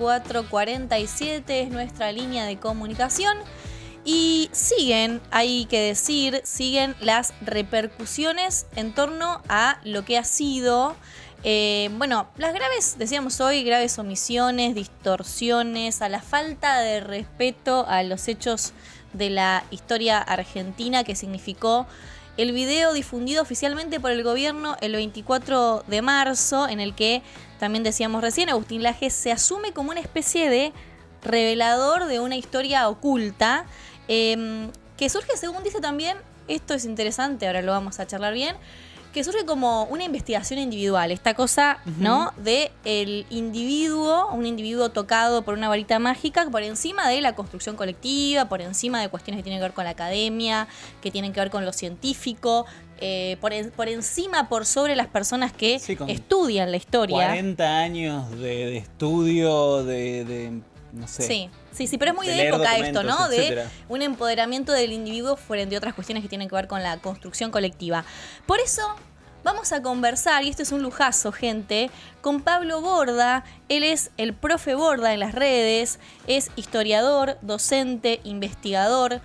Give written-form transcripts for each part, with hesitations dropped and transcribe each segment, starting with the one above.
447 es nuestra línea de comunicación. Y siguen, hay que decir, siguen las repercusiones en torno a lo que ha sido, las graves, decíamos hoy, graves omisiones, distorsiones, a la falta de respeto a los hechos de la historia argentina que significó el video difundido oficialmente por el gobierno el 24 de marzo, en el que, también decíamos recién, Agustín Laje se asume como una especie de revelador de una historia oculta, que surge, según dice también, esto es interesante, ahora lo vamos a charlar bien, que surge como una investigación individual, esta cosa, ¿no? De el individuo, un individuo tocado por una varita mágica por encima de la construcción colectiva, por encima de cuestiones que tienen que ver con la academia, que tienen que ver con lo científico, por encima, por sobre las personas que estudian la historia. 40 años de estudio, no sé. Sí, pero es muy de época esto, ¿no? Etcétera. De un empoderamiento del individuo frente a otras cuestiones que tienen que ver con la construcción colectiva. Por eso vamos a conversar, y esto es un lujazo, gente, con Pablo Borda. Él es el profe Borda en las redes, es historiador, docente, investigador,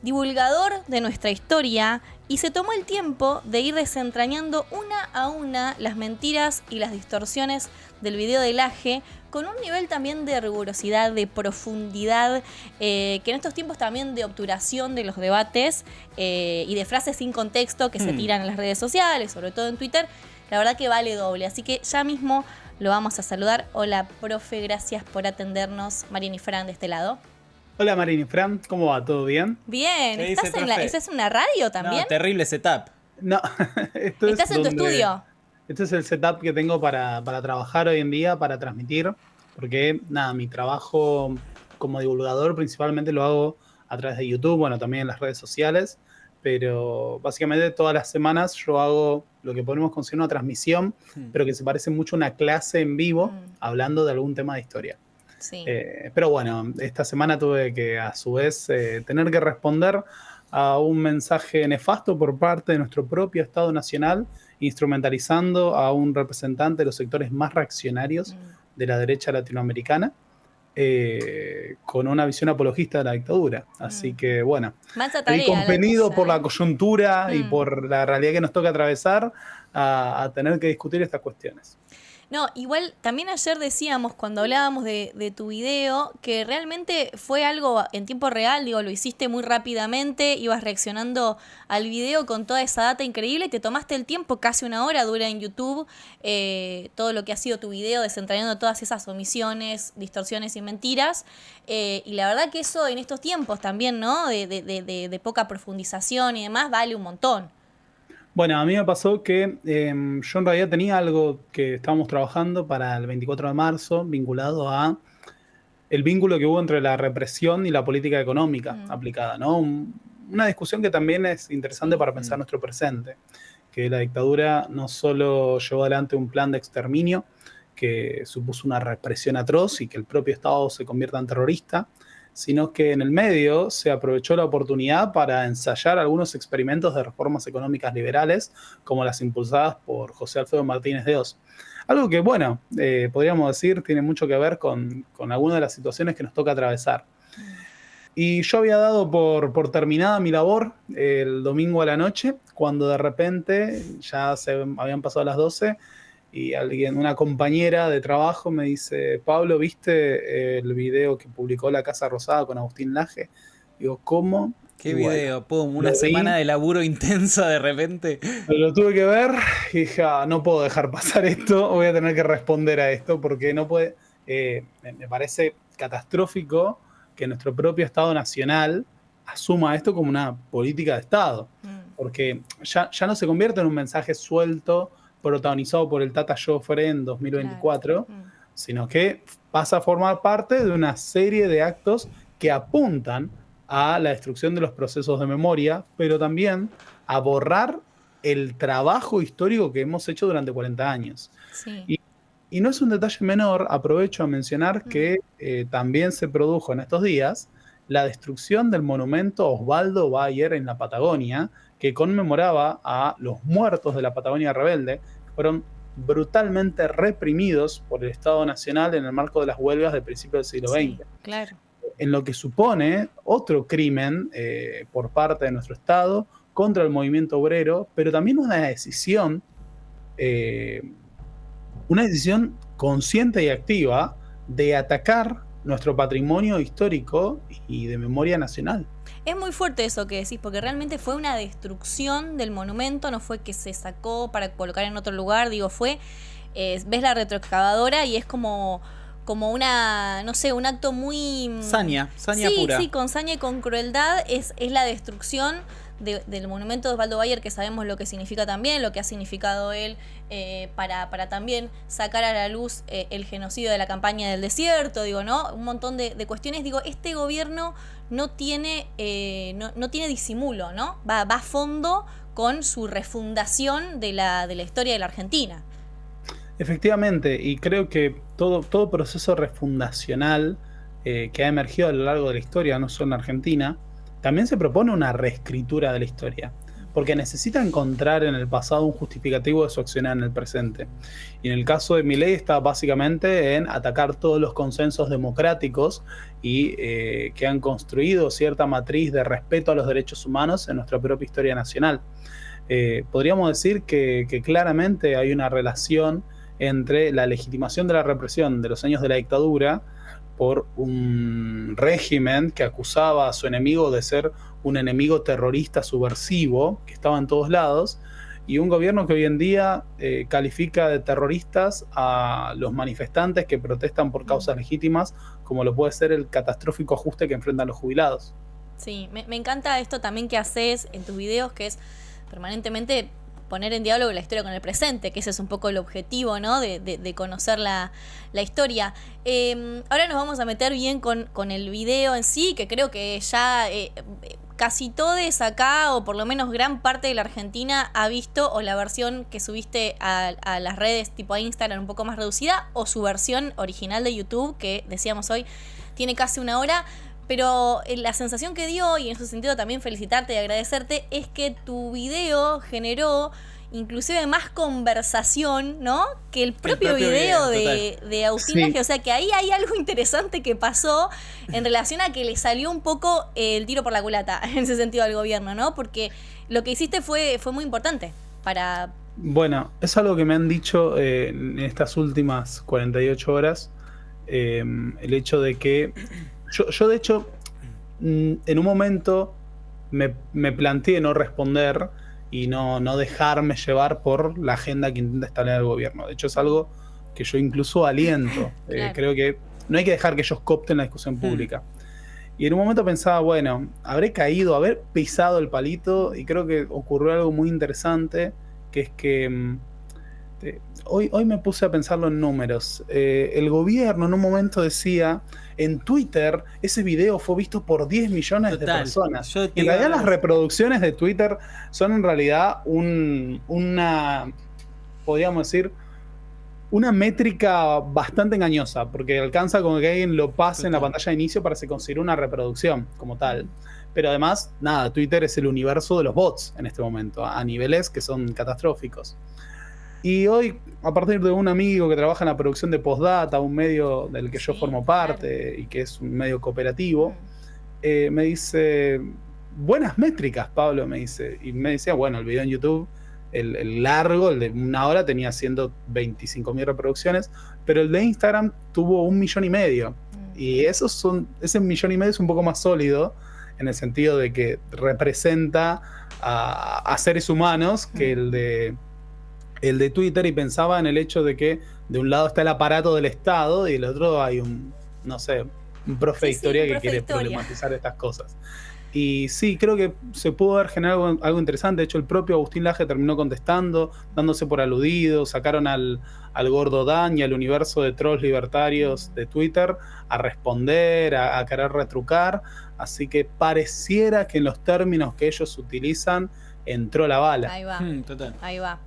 divulgador de nuestra historia, y se tomó el tiempo de ir desentrañando una a una las mentiras y las distorsiones del video de Laje, con un nivel también de rigurosidad, de profundidad, que en estos tiempos también de obturación de los debates y de frases sin contexto que se tiran en las redes sociales, sobre todo en Twitter, la verdad que vale doble. Así que ya mismo lo vamos a saludar. Hola, profe, gracias por atendernos. Mariana y Fran de este lado. Hola Marín y Fran, ¿cómo va? ¿todo bien? Bien, ¿estás en una radio también? No, terrible setup. No, ¿Estás en tu estudio? Este es el setup que tengo para trabajar hoy en día, para transmitir, porque nada, mi trabajo como divulgador principalmente lo hago a través de YouTube, bueno, también en las redes sociales, pero básicamente todas las semanas yo hago lo que podemos considerar una transmisión, pero que se parece mucho a una clase en vivo, hablando de algún tema de historia. Sí. Pero bueno, esta semana tuve que a su vez tener que responder a un mensaje nefasto por parte de nuestro propio Estado Nacional, instrumentalizando a un representante de los sectores más reaccionarios de la derecha latinoamericana, con una visión apologista de la dictadura. Así que bueno, el compelido por la coyuntura y por la realidad que nos toca atravesar a tener que discutir estas cuestiones. No, igual también ayer decíamos, cuando hablábamos de tu video, que realmente fue algo en tiempo real, digo, lo hiciste muy rápidamente, ibas reaccionando al video con toda esa data increíble, te tomaste el tiempo, casi una hora dura en YouTube, todo lo que ha sido tu video, desentrañando todas esas omisiones, distorsiones y mentiras, y la verdad que eso en estos tiempos también, ¿no? De poca profundización y demás, vale un montón. Bueno, a mí me pasó que yo en realidad tenía algo que estábamos trabajando para el 24 de marzo vinculado a el vínculo que hubo entre la represión y la política económica aplicada, ¿no? Una discusión que también es interesante para pensar nuestro presente, que la dictadura no solo llevó adelante un plan de exterminio que supuso una represión atroz y que el propio Estado se convierta en terrorista, sino que en el medio se aprovechó la oportunidad para ensayar algunos experimentos de reformas económicas liberales, como las impulsadas por José Alfredo Martínez de Oz. Algo que, bueno, podríamos decir, tiene mucho que ver con algunas de las situaciones que nos toca atravesar. Y yo había dado por terminada mi labor el domingo a la noche, cuando de repente ya se habían pasado las 12, y una compañera de trabajo me dice: Pablo, ¿viste el video que publicó La Casa Rosada con Agustín Laje? Digo, ¿cómo? ¿Qué video? Pum, una semana de laburo intensa de repente. Lo tuve que ver y dije, no puedo dejar pasar esto, voy a tener que responder a esto, porque no puede. Me parece catastrófico que nuestro propio Estado Nacional asuma esto como una política de Estado, porque ya no se convierte en un mensaje suelto protagonizado por el Tata Joffre en 2024, sino que pasa a formar parte de una serie de actos que apuntan a la destrucción de los procesos de memoria, pero también a borrar el trabajo histórico que hemos hecho durante 40 años. Sí. Y no es un detalle menor, aprovecho a mencionar que también se produjo en estos días la destrucción del monumento Osvaldo Bayer en la Patagonia, que conmemoraba a los muertos de la Patagonia rebelde. Fueron brutalmente reprimidos por el Estado Nacional en el marco de las huelgas del principio del siglo XX. Claro. En lo que supone otro crimen por parte de nuestro Estado contra el movimiento obrero, pero también una decisión consciente y activa de atacar nuestro patrimonio histórico y de memoria nacional. Es muy fuerte eso que decís, porque realmente fue una destrucción del monumento, no fue que se sacó para colocar en otro lugar, digo, fue, ves la retroexcavadora y es como una, no sé, un acto muy... Saña pura. Sí, con saña y con crueldad es la destrucción del monumento de Osvaldo Bayer, que sabemos lo que significa también, lo que ha significado él para también sacar a la luz el genocidio de la campaña del desierto, digo, ¿no? Un montón de cuestiones, digo, este gobierno no tiene disimulo, ¿no? Va a fondo con su refundación de la historia de la Argentina. Efectivamente, y creo que todo proceso refundacional que ha emergido a lo largo de la historia, no solo en Argentina, también se propone una reescritura de la historia, porque necesita encontrar en el pasado un justificativo de su accionar en el presente. Y en el caso de Milei está básicamente en atacar todos los consensos democráticos y que han construido cierta matriz de respeto a los derechos humanos en nuestra propia historia nacional. Podríamos decir que claramente hay una relación entre la legitimación de la represión de los años de la dictadura por un régimen que acusaba a su enemigo de ser un enemigo terrorista subversivo, que estaba en todos lados, y un gobierno que hoy en día califica de terroristas a los manifestantes que protestan por causas legítimas, como lo puede ser el catastrófico ajuste que enfrentan los jubilados. Sí, me encanta esto también que haces en tus videos, que es permanentemente poner en diálogo la historia con el presente, que ese es un poco el objetivo, ¿no? De conocer la historia. Ahora nos vamos a meter bien con el video en sí, que creo que ya casi todos acá, o por lo menos gran parte de la Argentina, ha visto o la versión que subiste a las redes tipo a Instagram un poco más reducida, o su versión original de YouTube, que decíamos hoy tiene casi 1 hora. Pero la sensación que dio, y en ese sentido también felicitarte y agradecerte, es que tu video generó inclusive más conversación, ¿no? Que el propio video de Agustín Laje. Sí. O sea que ahí hay algo interesante que pasó en relación a que le salió un poco el tiro por la culata, en ese sentido, al gobierno, ¿no? Porque lo que hiciste fue muy importante para... Bueno, es algo que me han dicho en estas últimas 48 horas, el hecho de que... Yo de hecho, en un momento me planteé no responder y no dejarme llevar por la agenda que intenta establecer el gobierno. De hecho, es algo que yo incluso aliento. Claro. Creo que no hay que dejar que ellos coopten la discusión pública. Y en un momento pensaba, bueno, habré pisado el palito, y creo que ocurrió algo muy interesante, que es que hoy me puse a pensarlo en números. El gobierno en un momento decía, en Twitter ese video fue visto por 10 millones de personas. Y en realidad las reproducciones de Twitter son en realidad una, podríamos decir, una métrica bastante engañosa, porque alcanza con que alguien lo pase en la pantalla de inicio para que se considere una reproducción como tal. Pero además, nada, Twitter es el universo de los bots en este momento, a niveles que son catastróficos. Y hoy, a partir de un amigo que trabaja en la producción de Postdata, un medio del que yo formo parte, y que es un medio cooperativo, me dice, buenas métricas, Pablo, me dice. Y me decía, bueno, el video en YouTube, el largo, el de 1 hora, tenía 125.000 reproducciones, pero el de Instagram tuvo 1,5 millones. Y ese 1,5 millones es un poco más sólido, en el sentido de que representa a seres humanos que el de Twitter, y pensaba en el hecho de que de un lado está el aparato del Estado y del otro hay un profe de historia que quiere problematizar estas cosas. Y sí, creo que se pudo haber generado algo interesante. De hecho, el propio Agustín Laje terminó contestando, dándose por aludido. Sacaron al Gordo Dan y al universo de trolls libertarios de Twitter a responder, a querer retrucar. Así que pareciera que en los términos que ellos utilizan entró la bala. Ahí va, total. Ahí va.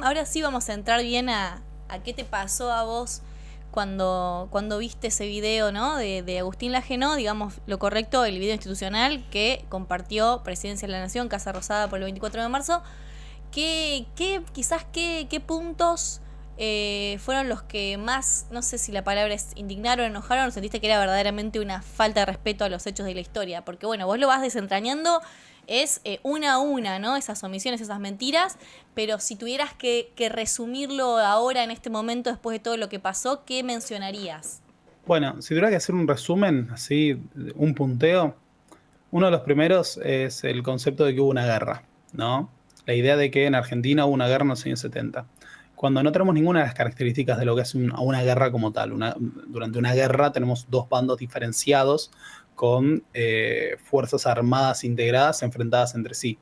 Ahora sí vamos a entrar bien a qué te pasó a vos cuando viste ese video, ¿no? de Agustín Laje, ¿no? Digamos lo correcto, el video institucional que compartió Presidencia de la Nación, Casa Rosada, por el 24 de marzo, ¿Qué puntos fueron los que más, no sé si la palabra es indignaron, enojaron, o sentiste que era verdaderamente una falta de respeto a los hechos de la historia? Porque bueno, vos lo vas desentrañando, es una a una, ¿no? Esas omisiones, esas mentiras, pero si tuvieras que resumirlo ahora, en este momento, después de todo lo que pasó, ¿qué mencionarías? Bueno, si tuviera que hacer un resumen, así, un punteo, uno de los primeros es el concepto de que hubo una guerra, ¿no? La idea de que en Argentina hubo una guerra en los años 70. Cuando no tenemos ninguna de las características de lo que es una guerra como tal. Durante una guerra tenemos dos bandos diferenciados con fuerzas armadas integradas enfrentadas entre sí.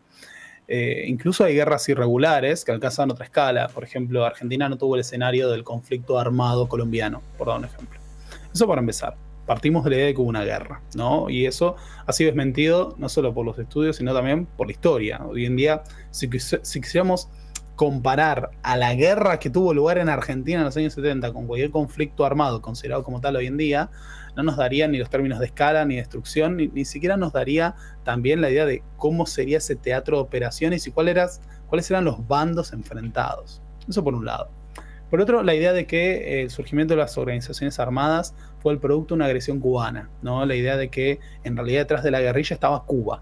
Incluso hay guerras irregulares que alcanzan otra escala. Por ejemplo, Argentina no tuvo el escenario del conflicto armado colombiano, por dar un ejemplo. Eso para empezar. Partimos de la idea de que hubo una guerra, ¿no? Y eso ha sido desmentido no solo por los estudios, sino también por la historia. Hoy en día, si quisiéramos comparar a la guerra que tuvo lugar en Argentina en los años 70 con cualquier conflicto armado considerado como tal hoy en día, no nos daría ni los términos de escala, ni destrucción, ni siquiera nos daría también la idea de cómo sería ese teatro de operaciones y cuáles eran los bandos enfrentados. Eso por un lado. Por otro, la idea de que el surgimiento de las organizaciones armadas fue el producto de una agresión cubana, ¿no? La idea de que en realidad detrás de la guerrilla estaba Cuba.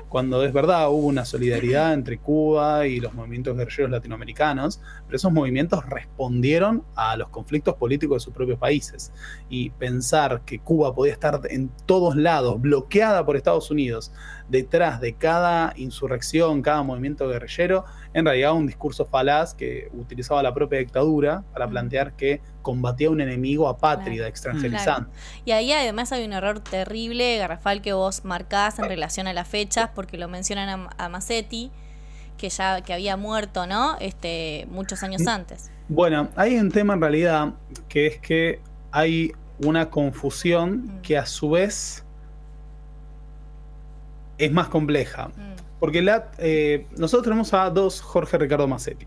Cuando es verdad hubo una solidaridad entre Cuba y los movimientos guerrilleros latinoamericanos, pero esos movimientos respondieron a los conflictos políticos de sus propios países. Y pensar que Cuba podía estar en todos lados, bloqueada por Estados Unidos, detrás de cada insurrección, cada movimiento guerrillero, en realidad un discurso falaz que utilizaba la propia dictadura para plantear que combatía a un enemigo apátrida, extranjerizante. Claro. Y ahí además hay un error terrible, garrafal, que vos marcás en relación a las fechas, porque lo mencionan a Massetti, que había muerto, ¿no? Muchos años antes. Bueno, hay un tema en realidad que es que hay una confusión que a su vez es más compleja. Porque nosotros tenemos a dos Jorge Ricardo Massetti.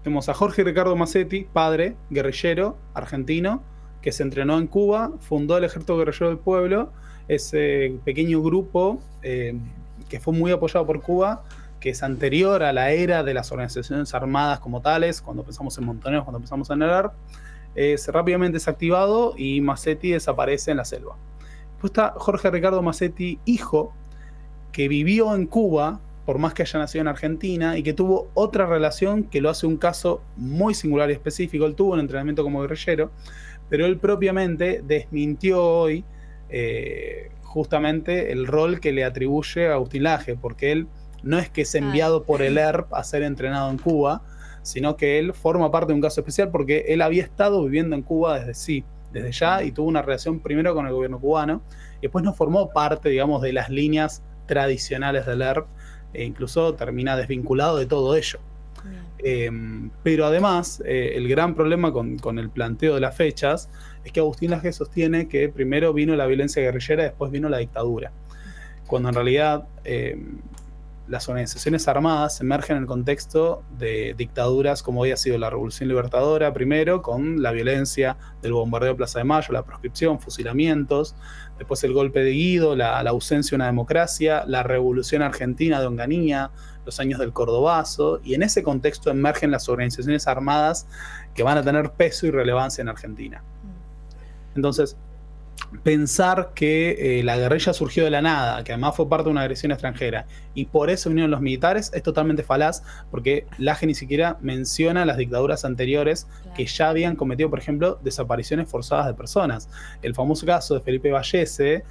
Tenemos a Jorge Ricardo Massetti, padre, guerrillero, argentino, que se entrenó en Cuba, fundó el Ejército Guerrillero del Pueblo, ese pequeño grupo que fue muy apoyado por Cuba, que es anterior a la era de las organizaciones armadas como tales, cuando pensamos en Montoneros, cuando pensamos en el ERP, es rápidamente desactivado y Massetti desaparece en la selva. Después está Jorge Ricardo Massetti, hijo, que vivió en Cuba, por más que haya nacido en Argentina, y que tuvo otra relación que lo hace un caso muy singular y específico. Él tuvo un entrenamiento como guerrillero, pero él propiamente desmintió hoy justamente el rol que le atribuye a Agustín Laje, porque él no es que es enviado por el ERP a ser entrenado en Cuba, sino que él forma parte de un caso especial porque él había estado viviendo en Cuba desde ya, y tuvo una relación primero con el gobierno cubano, y después no formó parte, digamos, de las líneas tradicionales del ERP, e incluso termina desvinculado de todo ello. Pero además, el gran problema con el planteo de las fechas es que Agustín Laje sostiene que primero vino la violencia guerrillera y después vino la dictadura, cuando en realidad las organizaciones armadas emergen en el contexto de dictaduras como había sido la Revolución Libertadora, primero con la violencia del bombardeo de Plaza de Mayo, la proscripción, fusilamientos, después el golpe de Guido, la ausencia de una democracia, la Revolución Argentina de Onganía, los años del Cordobazo, y en ese contexto emergen las organizaciones armadas que van a tener peso y relevancia en Argentina. Entonces, pensar que la guerrilla surgió de la nada, que además fue parte de una agresión extranjera, y por eso vinieron los militares, es totalmente falaz, porque Laje ni siquiera menciona las dictaduras anteriores que ya habían cometido, por ejemplo, desapariciones forzadas de personas. El famoso caso de Felipe Vallese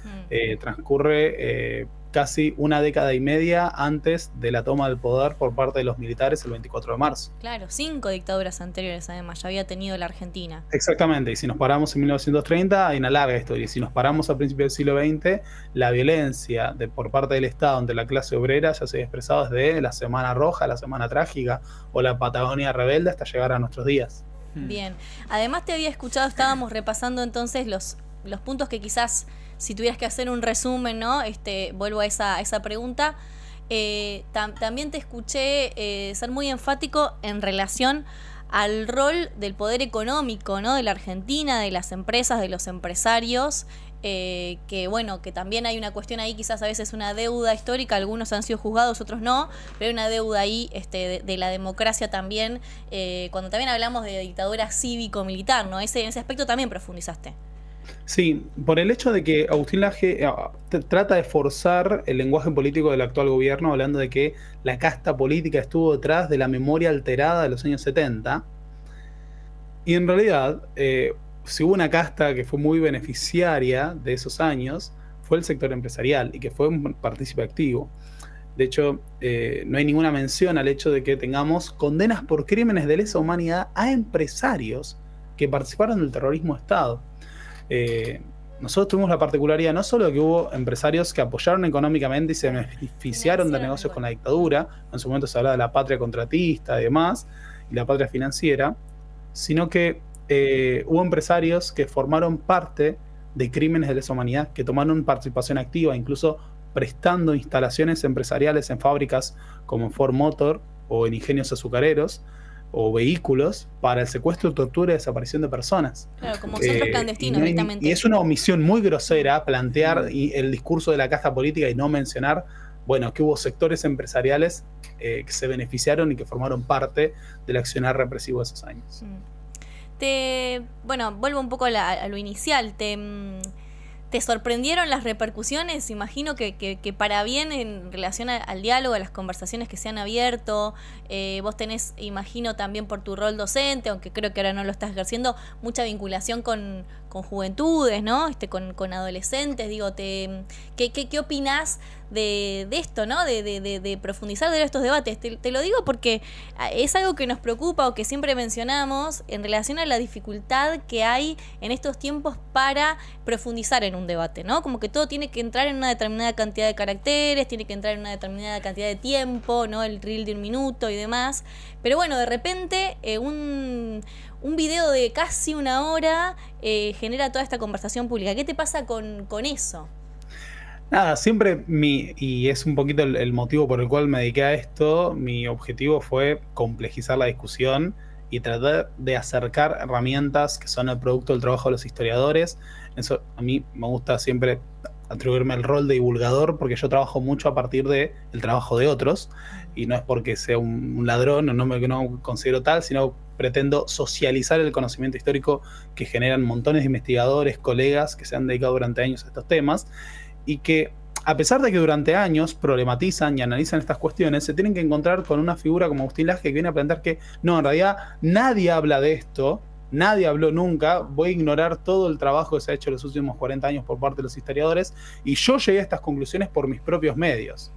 transcurre casi una década y media antes de la toma del poder por parte de los militares el 24 de marzo. Claro, 5 dictaduras anteriores además ya había tenido la Argentina. Exactamente, y si nos paramos en 1930 hay una larga historia, y si nos paramos a principios del siglo XX, la violencia por parte del Estado ante la clase obrera ya se había expresado desde la Semana Roja, la Semana Trágica o la Patagonia Rebelde hasta llegar a nuestros días. Bien, además te había escuchado, estábamos repasando entonces los puntos que quizás, si tuvieras que hacer un resumen, ¿no? Vuelvo a esa pregunta. También te escuché ser muy enfático en relación al rol del poder económico, ¿no? De la Argentina, de las empresas, de los empresarios, que bueno, que también hay una cuestión ahí, quizás a veces una deuda histórica, algunos han sido juzgados, otros no, pero hay una deuda ahí de la democracia también, cuando también hablamos de dictadura cívico-militar, ¿no? En ese aspecto también profundizaste. Sí, por el hecho de que Agustín Laje trata de forzar el lenguaje político del actual gobierno, hablando de que la casta política estuvo detrás de la memoria alterada de los años 70. Y en realidad, si hubo una casta que fue muy beneficiaria de esos años, fue el sector empresarial y que fue un partícipe activo. De hecho, no hay ninguna mención al hecho de que tengamos condenas por crímenes de lesa humanidad a empresarios que participaron del terrorismo de Estado. Nosotros tuvimos la particularidad no solo de que hubo empresarios que apoyaron económicamente y se beneficiaron de negocios con la dictadura, en su momento se hablaba de la patria contratista y demás, y la patria financiera, sino que hubo empresarios que formaron parte de crímenes de lesa humanidad, que tomaron participación activa, incluso prestando instalaciones empresariales en fábricas como Ford Motor o en ingenios azucareros, o vehículos para el secuestro, tortura y desaparición de personas. Claro, como centros clandestinos, directamente. Y es una omisión muy grosera plantear el discurso de la casta política y no mencionar, bueno, que hubo sectores empresariales que se beneficiaron y que formaron parte del accionar represivo de esos años. Bueno, vuelvo un poco a lo inicial. ¿Te sorprendieron las repercusiones? Imagino que para bien en relación al diálogo, a las conversaciones que se han abierto. Vos tenés, imagino también por tu rol docente, aunque creo que ahora no lo estás ejerciendo, mucha vinculación con juventudes, ¿no? Con adolescentes. Digo, ¿qué opinás de esto, ¿no? De profundizar de estos debates? Te lo digo porque es algo que nos preocupa o que siempre mencionamos en relación a la dificultad que hay en estos tiempos para profundizar en un debate, ¿no? Como que todo tiene que entrar en una determinada cantidad de caracteres, tiene que entrar en una determinada cantidad de tiempo, ¿no? El reel de 1 minuto y demás. Pero bueno, de repente un video de casi 1 hora genera toda esta conversación pública. ¿Qué te pasa con eso? Nada, siempre y es un poquito el motivo por el cual me dediqué a esto, mi objetivo fue complejizar la discusión y tratar de acercar herramientas que son el producto del trabajo de los historiadores. Eso a mí me gusta siempre atribuirme el rol de divulgador, porque yo trabajo mucho a partir del trabajo de otros, y no es porque sea un ladrón o no me considero tal, sino pretendo socializar el conocimiento histórico que generan montones de investigadores, colegas que se han dedicado durante años a estos temas, y que a pesar de que durante años problematizan y analizan estas cuestiones, se tienen que encontrar con una figura como Agustín Laje que viene a plantear que no, en realidad nadie habla de esto, nadie habló nunca, voy a ignorar todo el trabajo que se ha hecho en los últimos 40 años por parte de los historiadores, y yo llegué a estas conclusiones por mis propios medios,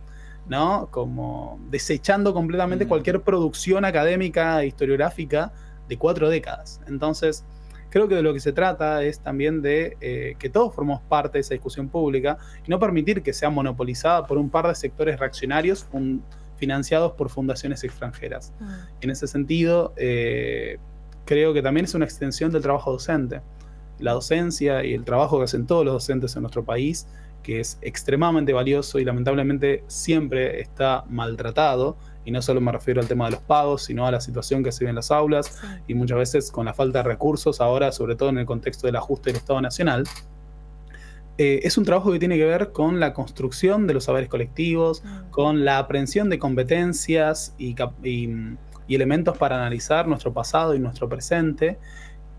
¿no? Como desechando completamente cualquier producción académica, historiográfica de 4 décadas. Entonces, creo que de lo que se trata es también de que todos formemos parte de esa discusión pública y no permitir que sea monopolizada por un par de sectores reaccionarios financiados por fundaciones extranjeras. En ese sentido, creo que también es una extensión del trabajo docente. La docencia y el trabajo que hacen todos los docentes en nuestro país, que es extremadamente valioso y lamentablemente siempre está maltratado. Y no solo me refiero al tema de los pagos, sino a la situación que se ve en las aulas, sí, y muchas veces con la falta de recursos, ahora sobre todo en el contexto del ajuste del Estado Nacional. Es un trabajo que tiene que ver con la construcción de los saberes colectivos, con la aprehensión de competencias y elementos para analizar nuestro pasado y nuestro presente.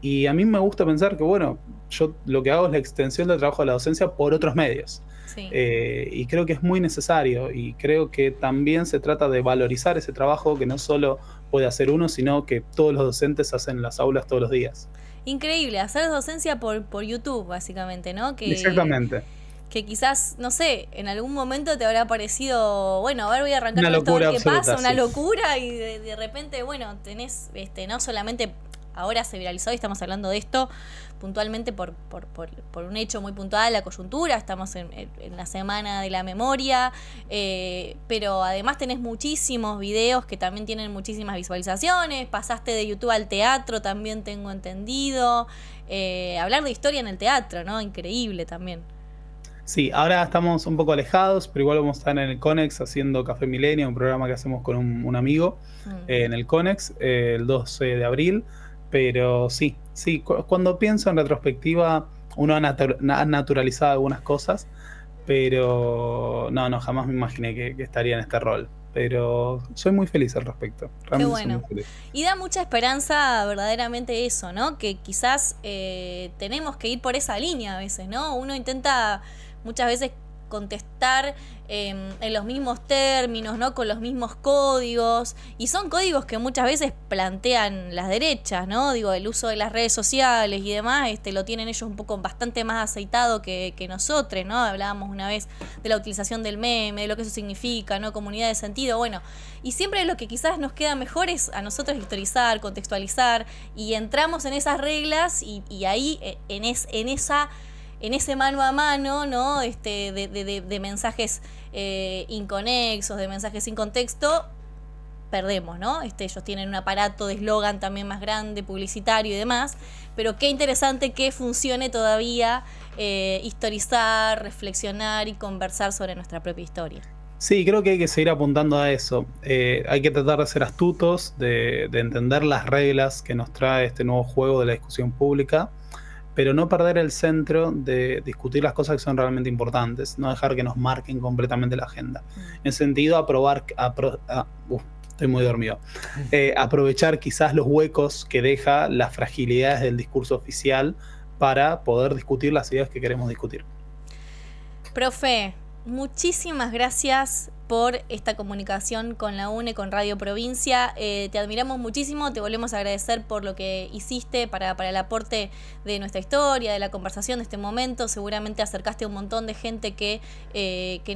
Y a mí me gusta pensar que, bueno, yo lo que hago es la extensión del trabajo de la docencia por otros medios. Sí. Y creo que es muy necesario, y creo que también se trata de valorizar ese trabajo que no solo puede hacer uno, sino que todos los docentes hacen en las aulas todos los días. Increíble, hacer docencia por YouTube, básicamente, ¿no? Exactamente. Que quizás, no sé, en algún momento te habrá parecido, bueno, a ver, voy a arrancar con esto, a ver qué pasa, una locura, y de repente, bueno, tenés, no solamente ahora se viralizó y estamos hablando de esto puntualmente por un hecho muy puntual, la coyuntura, estamos en la semana de la memoria, pero además tenés muchísimos videos que también tienen muchísimas visualizaciones, pasaste de YouTube al teatro, también tengo entendido, hablar de historia en el teatro, ¿no? Increíble también. Sí, ahora estamos un poco alejados, pero igual vamos a estar en el Conex haciendo Café Milenio, un programa que hacemos con un amigo en el Conex el 12 de abril. Pero sí, cuando pienso en retrospectiva, uno ha naturalizado algunas cosas, pero no, jamás me imaginé que estaría en este rol. Pero soy muy feliz al respecto. Realmente Qué bueno. soy muy feliz. Y da mucha esperanza verdaderamente eso, ¿no? Que quizás tenemos que ir por esa línea a veces, ¿no? Uno intenta muchas veces contestar en los mismos términos, ¿no? Con los mismos códigos. Y son códigos que muchas veces plantean las derechas, ¿no? Digo, el uso de las redes sociales y demás, lo tienen ellos un poco bastante más aceitado que nosotros, ¿no? Hablábamos una vez de la utilización del meme, de lo que eso significa, ¿no? Comunidad de sentido, bueno. Y siempre lo que quizás nos queda mejor es a nosotros historizar, contextualizar, y entramos en esas reglas y ahí en ese mano a mano, ¿no? De mensajes inconexos, de mensajes sin contexto, perdemos, ¿no? Ellos tienen un aparato de eslogan también más grande, publicitario y demás, pero qué interesante que funcione todavía historizar, reflexionar y conversar sobre nuestra propia historia. Sí, creo que hay que seguir apuntando a eso. Hay que tratar de ser astutos, de entender las reglas que nos trae este nuevo juego de la discusión pública, pero no perder el centro de discutir las cosas que son realmente importantes, no dejar que nos marquen completamente la agenda. En ese sentido, estoy muy dormido. Aprovechar quizás los huecos que deja las fragilidades del discurso oficial para poder discutir las ideas que queremos discutir. Profe, muchísimas gracias por esta comunicación con la UNE, con Radio Provincia. Te admiramos muchísimo, te volvemos a agradecer por lo que hiciste para el aporte de nuestra historia, de la conversación de este momento. Seguramente acercaste a un montón de gente que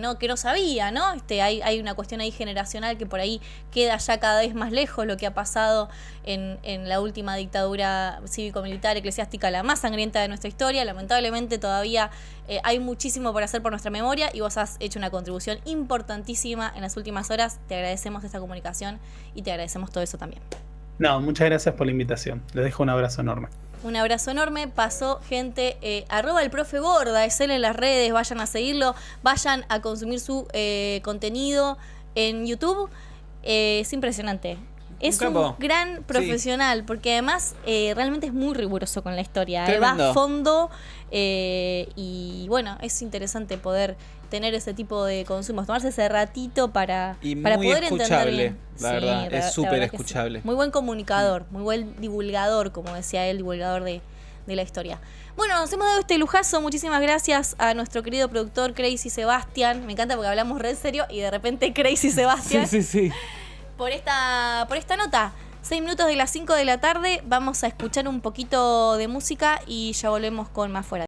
no sabía, ¿no? Hay una cuestión ahí generacional que por ahí queda ya cada vez más lejos lo que ha pasado en la última dictadura cívico-militar eclesiástica, la más sangrienta de nuestra historia. Lamentablemente todavía hay muchísimo por hacer por nuestra memoria y vos has hecho una contribución importantísima en las últimas horas. Te agradecemos esta comunicación y te agradecemos todo eso también. No, muchas gracias por la invitación. Les dejo un abrazo enorme. Un abrazo enorme. Pasó gente, @el profe Borda, es él en las redes, vayan a seguirlo, vayan a consumir su contenido en YouTube. Es impresionante. Es un gran profesional, sí, porque además realmente es muy riguroso con la historia. Va a fondo y bueno, es interesante poder tener ese tipo de consumos, tomarse ese ratito para poder entender bien. La verdad, es súper escuchable. Sí. Muy buen comunicador, muy buen divulgador, como decía él, divulgador de la historia. Bueno, nos hemos dado este lujazo. Muchísimas gracias a nuestro querido productor Crazy Sebastián. Me encanta porque hablamos re en serio y de repente Crazy Sebastián. Sí. Por esta nota. 6 minutos de las 5 de la tarde. Vamos a escuchar un poquito de música y ya volvemos con más Fuera.